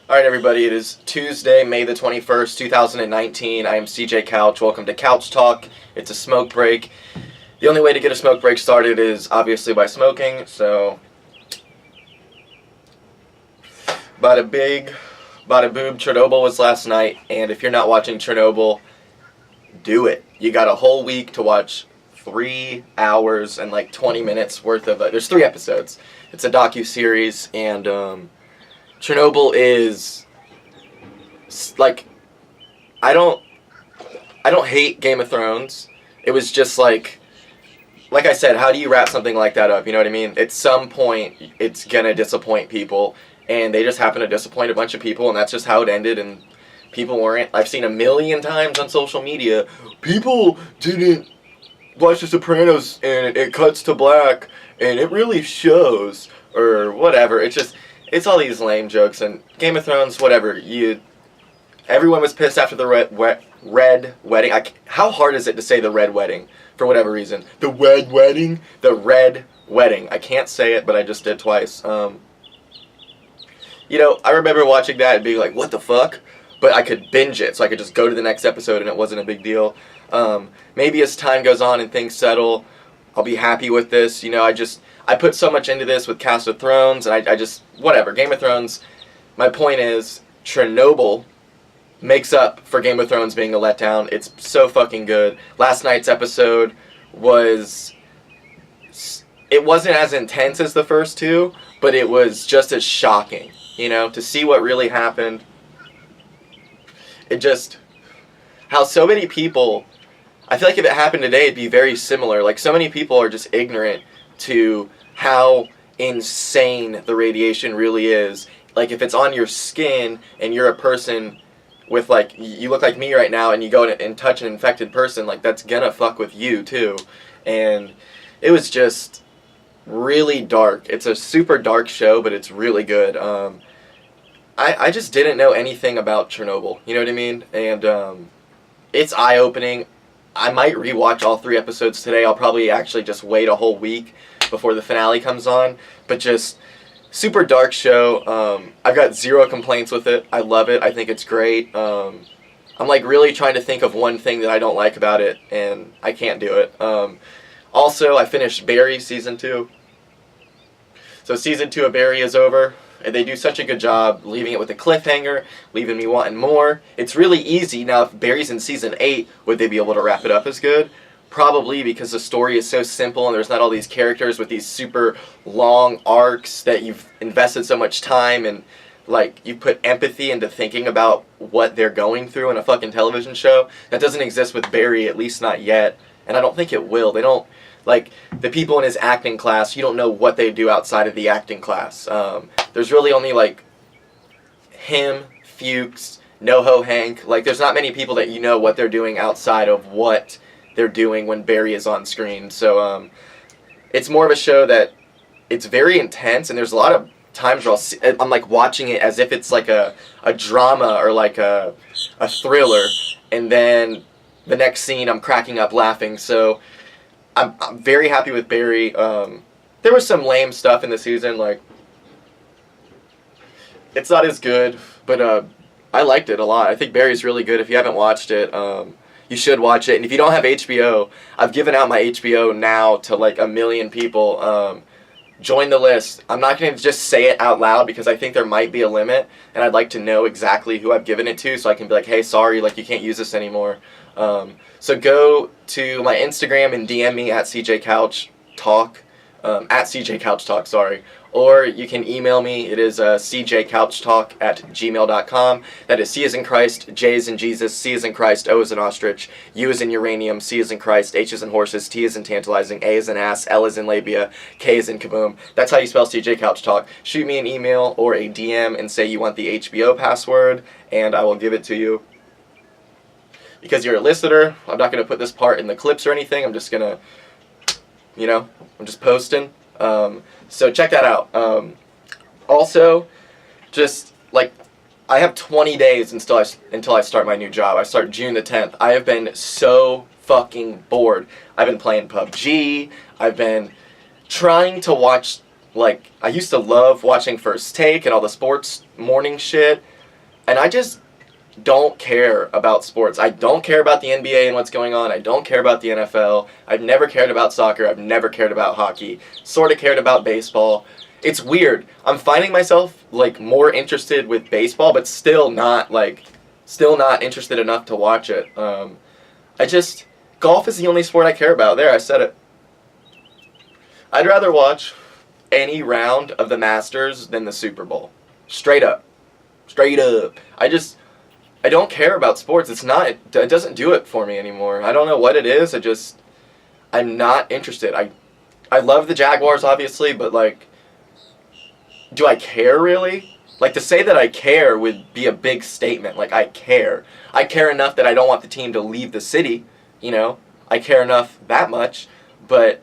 Alright everybody, it is Tuesday, May the 21st, 2019. I am CJ Couch. Welcome to Couch Talk. It's a smoke break. The only way to get a smoke break started is obviously by smoking, so bada big, bada boob. Chernobyl was last night, and if you're not watching Chernobyl, do it. You got a whole week to watch 3 hours and like 20 minutes worth of there's 3 episodes. It's a docu-series, and Chernobyl is like, I don't hate Game of Thrones. It was just like I said, how do you wrap something like that up? You know what I mean? At some point, it's gonna disappoint people, and they just happen to disappoint a bunch of people, and that's just how it ended. And people weren't. I've seen a million times on social media, people didn't watch The Sopranos, and it cuts to black, and it really shows, or whatever. It's all these lame jokes, and Game of Thrones, whatever. Everyone was pissed after the red wedding. How hard is it to say the red wedding, for whatever reason? The red wedding? The red wedding. I can't say it, but I just did twice. I remember watching that and being like, what the fuck? But I could binge it, so I could just go to the next episode, and it wasn't a big deal. Maybe as time goes on and things settle, I'll be happy with this. I put so much into this with Cast of Thrones, and I just, whatever. Game of Thrones, my point is, Chernobyl makes up for Game of Thrones being a letdown. It's so fucking good. Last night's episode it wasn't as intense as the first two, but it was just as shocking, to see what really happened. How so many people, I feel like if it happened today, it'd be very similar. Like, so many people are just ignorant to how insane the radiation really is. Like, if it's on your skin and you're a person with, like, you look like me right now, and you go and touch an infected person, like, that's gonna fuck with you too. And it was just really dark. It's a super dark show, but it's really good. I just didn't know anything about Chernobyl, you know what I mean? And it's eye-opening. I might rewatch all 3 episodes today. I'll probably actually just wait a whole week before the finale comes on. But just super dark show. I've got 0 complaints with it. I love it. I think it's great. I'm like really trying to think of one thing that I don't like about it, and I can't do it. Also, I finished Barry Season 2. So Season 2 of Barry is over. And they do such a good job leaving it with a cliffhanger, leaving me wanting more. It's really easy. Now, if Barry's in Season 8, would they be able to wrap it up as good? Probably, because the story is so simple and there's not all these characters with these super long arcs that you've invested so much time and, like, you put empathy into thinking about what they're going through in a fucking television show. That doesn't exist with Barry, at least not yet. And I don't think it will. They don't... Like, the people in his acting class, you don't know what they do outside of the acting class. There's really only, like, him, Fuchs, NoHo Hank. Like, there's not many people that you know what they're doing outside of what they're doing when Barry is on screen. So, it's more of a show that it's very intense, and there's a lot of times where I'm, like, watching it as if it's, like, a drama or, like, a thriller. And then the next scene, I'm cracking up laughing. So I'm very happy with Barry. There was some lame stuff in the season, like, it's not as good, but I liked it a lot. I think Barry's really good. If you haven't watched it, you should watch it. And if you don't have HBO, I've given out my HBO now to like 1 million people. Join the list. I'm not going to just say it out loud because I think there might be a limit, and I'd like to know exactly who I've given it to so I can be like, hey, sorry, like, you can't use this anymore. So go to my Instagram and DM me at CJ Couch Talk, at CJ Couch Talk, sorry. Or you can email me. It is cjcouchtalk@gmail.com. That is C as in Christ, J as in Jesus, C as in Christ, O as in ostrich, U as in uranium, C as in Christ, H as in horses, T as in tantalizing, A as in ass, L as in labia, K as in kaboom. That's how you spell CJ Couch Talk. Shoot me an email or a DM and say you want the HBO password, and I will give it to you. Because you're a listener, I'm not going to put this part in the clips or anything. I'm just going to, I'm just posting. So check that out. Also, just, like, I have 20 days until I start my new job. I start June the 10th. I have been so fucking bored. I've been playing PUBG. I've been trying to watch, like, I used to love watching First Take and all the sports morning shit. And I just don't care about sports. I don't care about the NBA and what's going on. I don't care about the NFL. I've never cared about soccer. I've never cared about hockey. Sort of cared about baseball. It's weird. I'm finding myself like more interested with baseball, but still not interested enough to watch it. Golf is the only sport I care about. There, I said it. I'd rather watch any round of the Masters than the Super Bowl. Straight up. Straight up. I don't care about sports. It doesn't do it for me anymore. I don't know what it is. I'm not interested. I love the Jaguars, obviously, but, like, do I care, really? Like, to say that I care would be a big statement. Like, I care. I care enough that I don't want the team to leave the city, you know? I care enough that much. But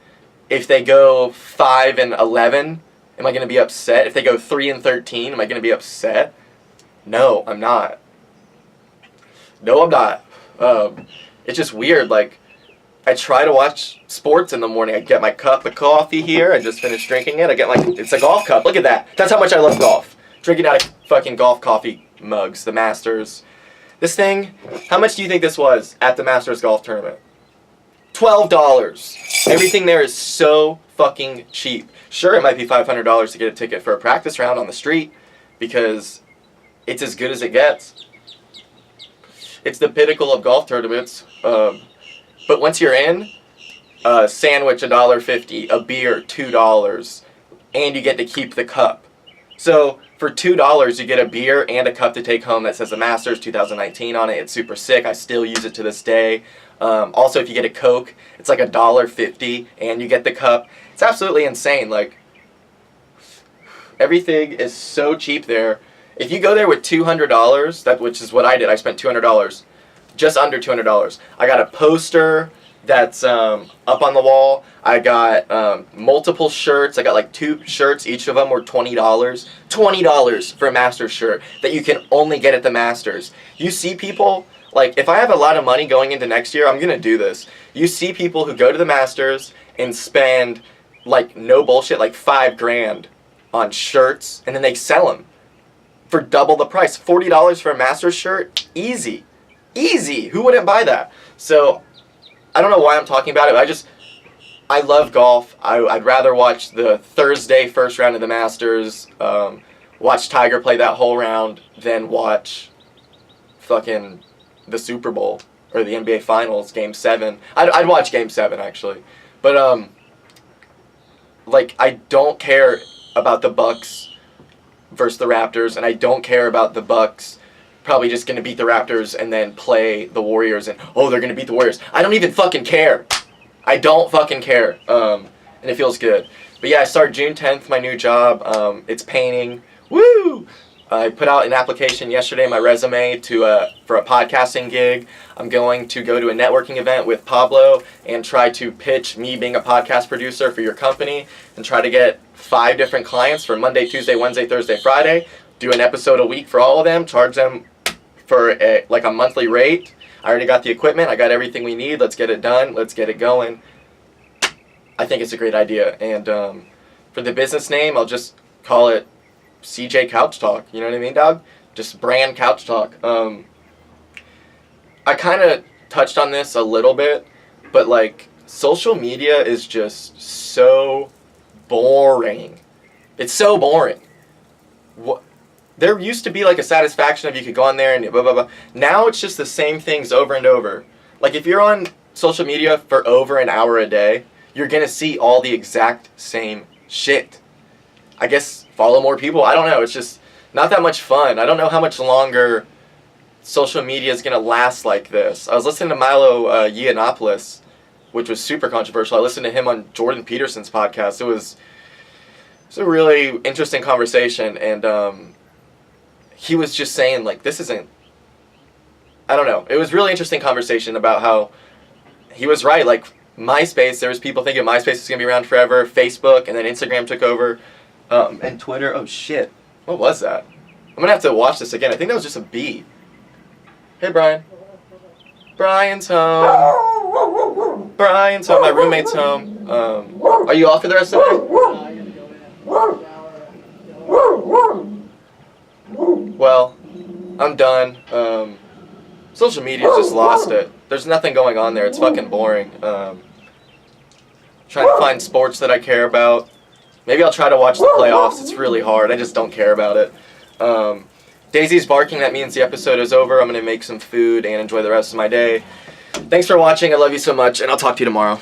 if they go 5-11, am I going to be upset? If they go 3-13, am I going to be upset? No, I'm not. No, I'm not. It's just weird. Like, I try to watch sports in the morning. I get my cup of coffee here. I just finished drinking it. It's a golf cup. Look at that. That's how much I love golf. Drinking out of fucking golf coffee mugs. The Masters. This thing, how much do you think this was at the Masters golf tournament? $12. Everything there is so fucking cheap. Sure, it might be $500 to get a ticket for a practice round on the street because it's as good as it gets. It's the pinnacle of golf tournaments. But once you're in, a sandwich $1.50, a beer $2, and you get to keep the cup. So for $2, you get a beer and a cup to take home that says the Masters 2019 on it. It's super sick. I still use it to this day. Also, if you get a Coke, it's like $1.50, and you get the cup. It's absolutely insane. Like, everything is so cheap there. If you go there with $200, which is what I did, I spent $200, just under $200. I got a poster that's up on the wall. I got multiple shirts. I got like 2 shirts. Each of them were $20. $20 for a Masters shirt that you can only get at the Masters. You see people, like, if I have a lot of money going into next year, I'm going to do this. You see people who go to the Masters and spend, like, no bullshit, like $5,000 on shirts, and then they sell them for double the price. $40 for a Masters shirt? Easy. Easy. Who wouldn't buy that? So, I don't know why I'm talking about it. I love golf. I'd rather watch the Thursday first round of the Masters, watch Tiger play that whole round, than watch fucking the Super Bowl or the NBA Finals, Game 7. I'd watch Game 7, actually. But, like, I don't care about the Bucks versus the Raptors, and I don't care about the Bucks probably just going to beat the Raptors and then play the Warriors and, oh, they're going to beat the Warriors. I don't even fucking care. I don't fucking care. And it feels good. But yeah, I start June 10th, my new job. It's painting. Woo! I put out an application yesterday, my resume, for a podcasting gig. I'm going to go to a networking event with Pablo and try to pitch me being a podcast producer for your company and try to get 5 different clients for Monday, Tuesday, Wednesday, Thursday, Friday. Do an episode a week for all of them, charge them for a monthly rate. I already got the equipment. I got everything we need. Let's get it done. Let's get it going. I think it's a great idea. And for the business name, I'll just call it CJ Couch Talk. You know what I mean, dog? Just brand Couch Talk. I kind of touched on this a little bit, but like social media is just so boring. It's so boring. There used to be like a satisfaction of you could go on there and blah, blah, blah. Now it's just the same things over and over. Like if you're on social media for over an hour a day, you're going to see all the exact same shit. I guess follow more people. I don't know. It's just not that much fun. I don't know how much longer social media is going to last like this. I was listening to Milo Yiannopoulos, which was super controversial. I listened to him on Jordan Peterson's podcast. It was a really interesting conversation, and he was just saying, like, this isn't, I don't know. It was really interesting conversation about how he was right. Like, MySpace, there was people thinking MySpace was going to be around forever, Facebook, and then Instagram took over, and Twitter. Oh, shit. What was that? I'm going to have to watch this again. I think that was just a bee. Hey, Brian. Brian's home. Brian's home. My roommate's home. Are you off for the rest of the night? Well, I'm done. Social media's just lost it. There's nothing going on there. It's fucking boring. Trying to find sports that I care about. Maybe I'll try to watch the playoffs. It's really hard. I just don't care about it. Daisy's barking. That means the episode is over. I'm going to make some food and enjoy the rest of my day. Thanks for watching. I love you so much, and I'll talk to you tomorrow.